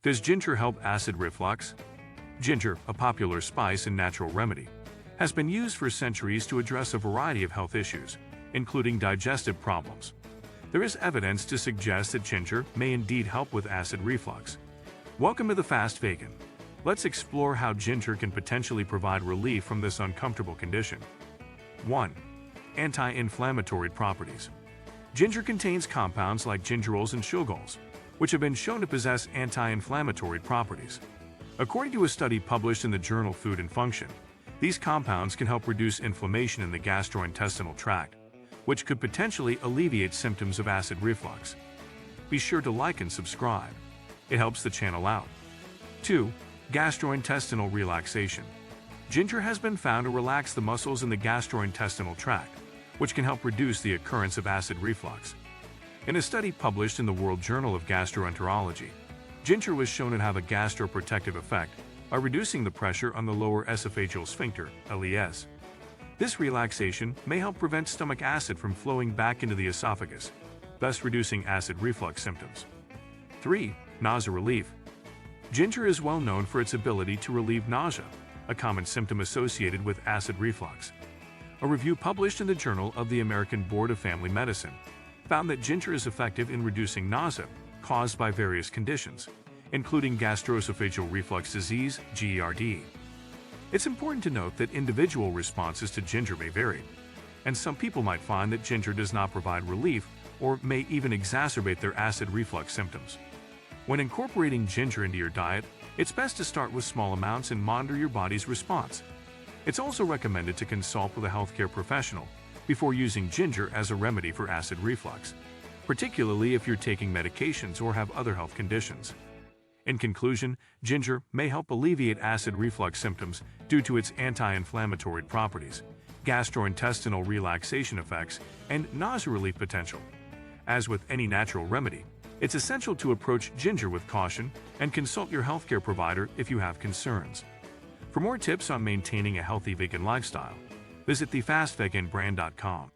Does ginger help acid reflux? Ginger, a popular spice and natural remedy, has been used for centuries to address a variety of health issues, including digestive problems. There is evidence to suggest that ginger may indeed help with acid reflux. Welcome to the Fast Vegan. Let's explore how ginger can potentially provide relief from this uncomfortable condition. 1. Anti-inflammatory properties. Ginger contains compounds like gingerols and shogaols, which have been shown to possess anti-inflammatory properties. According to a study published in the journal Food and Function, these compounds can help reduce inflammation in the gastrointestinal tract, which could potentially alleviate symptoms of acid reflux. Be sure to like and subscribe. It helps the channel out. 2. Gastrointestinal relaxation. Ginger has been found to relax the muscles in the gastrointestinal tract, which can help reduce the occurrence of acid reflux. In a study published in the World Journal of Gastroenterology, ginger was shown to have a gastroprotective effect by reducing the pressure on the lower esophageal sphincter, LES. This relaxation may help prevent stomach acid from flowing back into the esophagus, thus reducing acid reflux symptoms. 3. Nausea relief. Ginger is well known for its ability to relieve nausea, a common symptom associated with acid reflux. A review published in the Journal of the American Board of Family Medicine found that ginger is effective in reducing nausea caused by various conditions, including gastroesophageal reflux disease, GERD. It's important to note that individual responses to ginger may vary, and some people might find that ginger does not provide relief or may even exacerbate their acid reflux symptoms. When incorporating ginger into your diet, it's best to start with small amounts and monitor your body's response. It's also recommended to consult with a healthcare professional before using ginger as a remedy for acid reflux, particularly if you're taking medications or have other health conditions. In conclusion, ginger may help alleviate acid reflux symptoms due to its anti-inflammatory properties, gastrointestinal relaxation effects, and nausea relief potential. As with any natural remedy, it's essential to approach ginger with caution and consult your healthcare provider if you have concerns. For more tips on maintaining a healthy vegan lifestyle, visit thefastveganbrand.com.